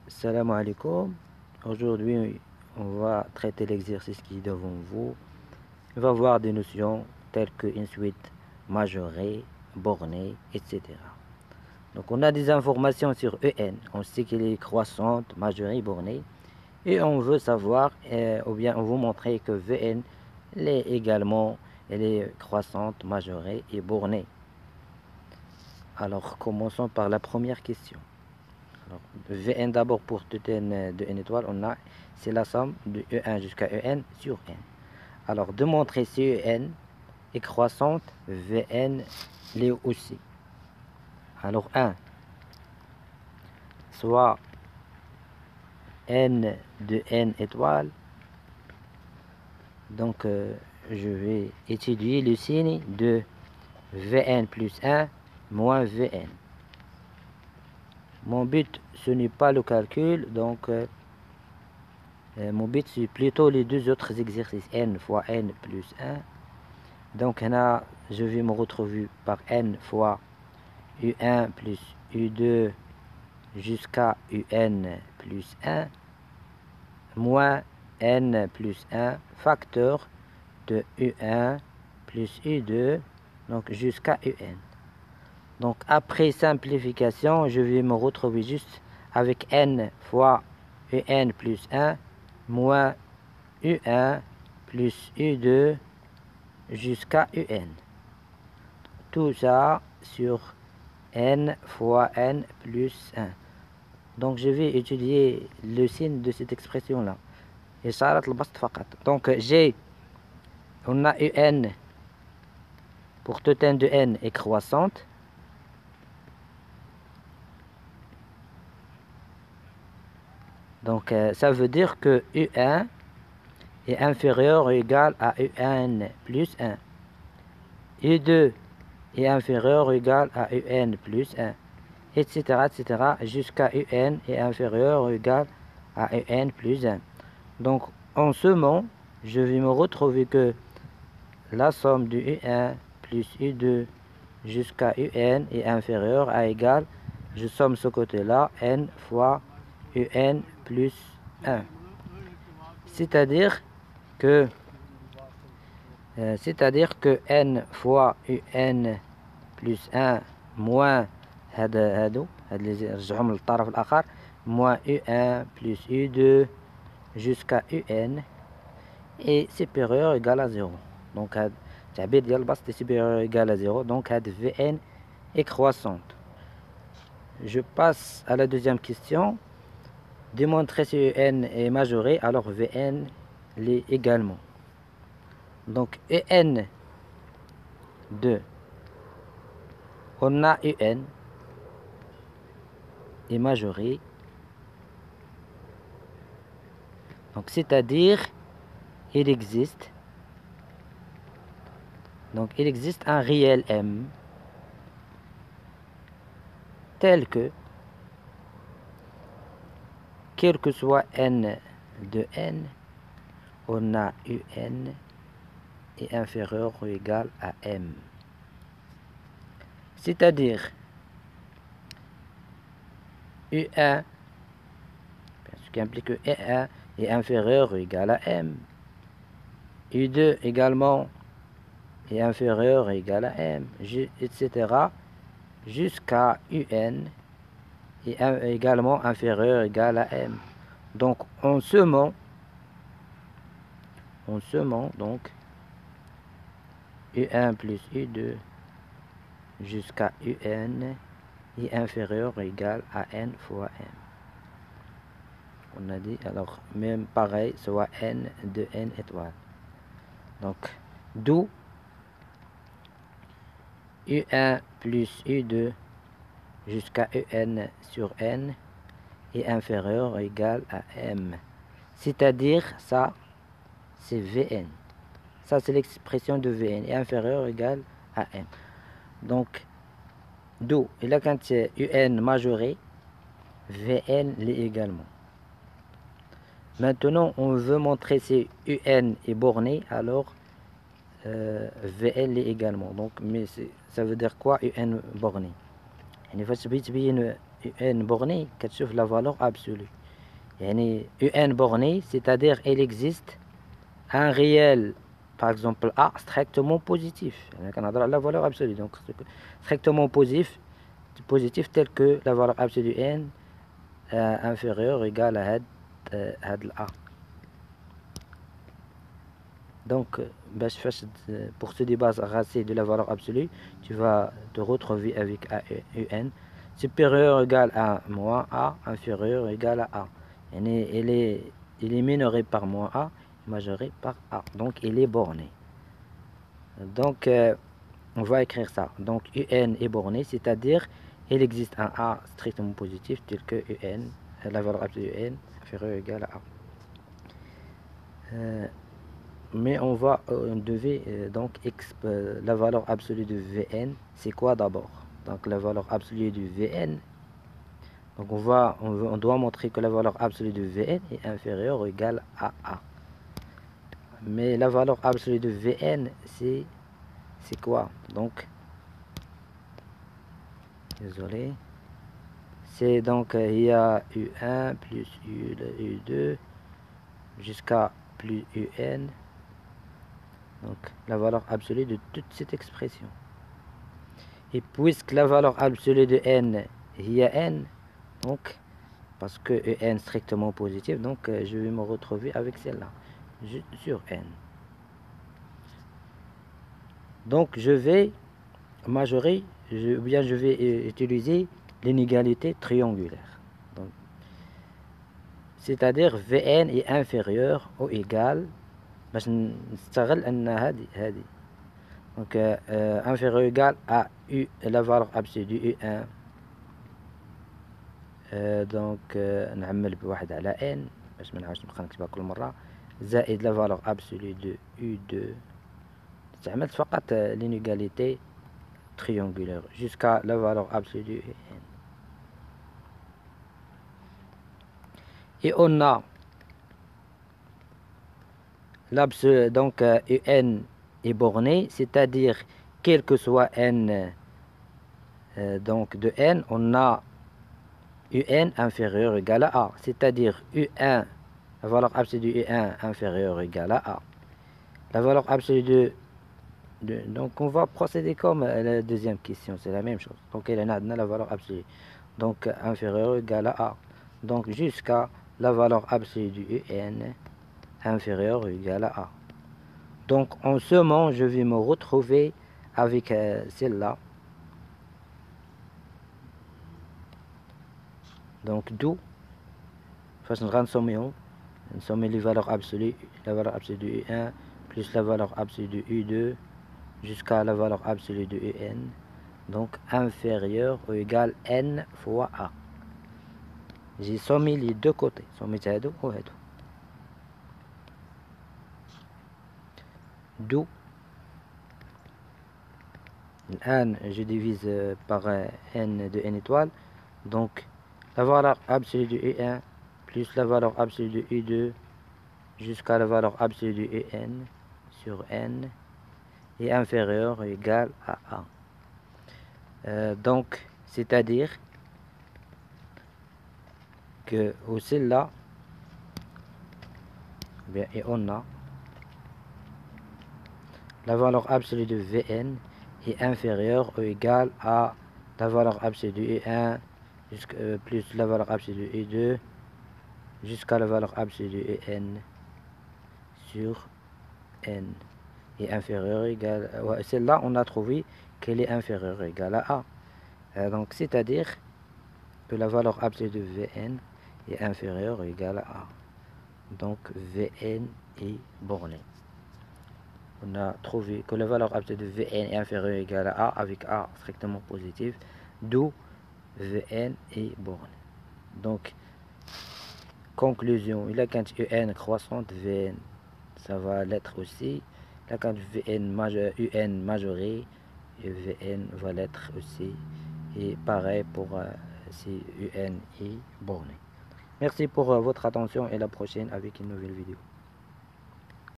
Salam alaikum. Aujourd'hui, on va traiter l'exercice qui est devant vous. On va voir des notions telles que une suite majorée, bornée, etc. Donc, on a des informations sur EN. On sait qu'elle est croissante, majorée, bornée. Et on veut savoir, ou bien on veut montrer que VN, elle est croissante, majorée et bornée. Alors, commençons par la première question. Alors, Vn d'abord pour tout n de n étoiles, c'est la somme de E1 jusqu'à En sur n. Alors, de montrer si En est croissante, Vn l'est aussi. Alors, 1, soit n de n étoiles. Donc, je vais étudier le signe de Vn plus 1 moins Vn. Mon but, ce n'est pas le calcul, donc mon but c'est plutôt les deux autres exercices, n fois n plus 1. Donc là, je vais me retrouver par n fois u1 plus u2 jusqu'à un plus 1 moins n plus 1 facteur de u1 plus u2 donc jusqu'à un. Donc après simplification, je vais me retrouver juste avec n fois un plus 1 moins u1 plus u2 jusqu'à un. Tout ça sur n fois n plus 1. Donc je vais étudier le signe de cette expression là. Donc on a un pour tout n de n est croissante. Donc ça veut dire que u1 est inférieur ou égal à un plus 1. u2 est inférieur ou égal à un plus 1, etc., etc., jusqu'à un est inférieur ou égal à un plus 1. Donc, en ce moment, je vais me retrouver que la somme de u1 plus u2 jusqu'à un est inférieure à égal, je somme ce côté-là, n fois un plus 1. C'est-à-dire que n fois un plus 1 moins moins u1 plus u2 jusqu'à un est supérieur ou égal à 0. Donc التعبير ديال البسط est supérieur ou égal à 0. Donc Vn est croissante. Je passe à la deuxième question. Démontrer si n est majoré, alors Vn l'est également. Donc un de on a un est majoré. Donc c'est-à-dire il existe un réel m tel que quel que soit n de n, on a un est inférieur ou égal à m. C'est-à-dire u1, ce qui implique que u1 est inférieur ou égal à m. u2 également est inférieur ou égal à m, etc. jusqu'à un est également inférieur ou égal à m. Donc en sommant donc u1 plus u2 jusqu'à un est inférieur ou égal à n fois m. On a dit alors même pareil, soit n de n étoiles. Donc d'où u1 plus u2 jusqu'à un sur n est inférieur ou égal à m. C'est-à-dire ça, c'est Vn. Ça, c'est l'expression de Vn est inférieur ou égal à m. Donc, d'où, et là, quand c'est un majoré, Vn l'est également. Maintenant, on veut montrer si un est borné, alors Vn l'est également. Donc, mais ça veut dire quoi un borné? يعني فاش تبغي تبين un borné كتشوف la valeur absolue. يعني UN borné, c'est-à-dire il existe un réel, par exemple A, strictement positif. On a la valeur absolue, donc strictement positif tel que la valeur absolue N inférieure ou égale à A. Donc, pour se débarrasser de la valeur absolue, tu vas te retrouver avec UN supérieur ou égal à moins A, inférieur ou égal à A. Il est minoré par moins A, majoré par A. Donc, il est borné. Donc, on va écrire ça. Donc, UN est borné, c'est-à-dire il existe un A strictement positif tel que UN, la valeur absolue UN inférieure ou égale à A. Mais on devait donc la valeur absolue de Vn, c'est quoi d'abord? Donc la valeur absolue de Vn, donc on doit montrer que la valeur absolue de Vn est inférieure ou égale à A. Mais la valeur absolue de Vn, c'est quoi? Donc, désolé, c'est donc il y a U1 plus U2 jusqu'à plus UN. Donc la valeur absolue de toute cette expression. Et puisque la valeur absolue de n est n, donc parce que n strictement positif, donc je vais me retrouver avec celle-là sur n. Donc je vais majorer, ou bien je vais utiliser l'inégalité triangulaire. C'est-à-dire Vn est inférieur ou égal باش نستغل ان هذه donc inférieur ou égal à U, la valeur absolue U1 donc نعمل بواحد على N باش ما نعاودش نبقى نكتبها كل مرة زائد la valeur absolue de U2 استعملت فقط l'inégalité triangulaire jusqu'à la valeur absolue de N. Et on a l'absolu, donc UN est borné, c'est-à-dire quel que soit N donc de N, on a UN inférieur ou égal à A, c'est-à-dire U1, la valeur absolue de U1 inférieure ou égale à A. La valeur absolue donc on va procéder comme la deuxième question, c'est la même chose. Donc il y a la valeur absolue, donc inférieure ou égale à A. Donc jusqu'à la valeur absolue de UN inférieure ou égale à A. Donc en ce moment, je vais me retrouver avec celle-là. Donc d'où فاش نبغى نسومي les valeurs absolues, la valeur absolue de U1 plus la valeur absolue de U2 jusqu'à la valeur absolue de UN, donc inférieur ou égal N fois A. J'ai sommé les deux côtés, sommé هادو وهادو. D'où الآن je divise par N de N étoile, donc la valeur absolue de U1 plus la valeur absolue de U2 jusqu'à la valeur absolue de UN sur N est inférieur ou égal à A. Donc, c'est-à-dire que aussi là, bien, et on a la valeur absolue de Vn est inférieure ou égale à la valeur absolue de U1 plus la valeur absolue de U2 jusqu'à la valeur absolue de UN sur N est inférieure ou égale à... Celle-là, on a trouvé qu'elle est inférieure ou égale à A. Donc, c'est-à-dire que la valeur absolue de Vn est inférieure ou égale à A. Donc, Vn est borné. On a trouvé que la valeur absolue de Vn est inférieure ou égale à A avec A strictement positif, d'où Vn est borné. Donc, conclusion, il a quand UN croissante, Vn ça va l'être aussi. Là, quand UN majoré, Vn va l'être aussi. Et pareil pour si UN est borné. Merci pour votre attention et la prochaine avec une nouvelle vidéo.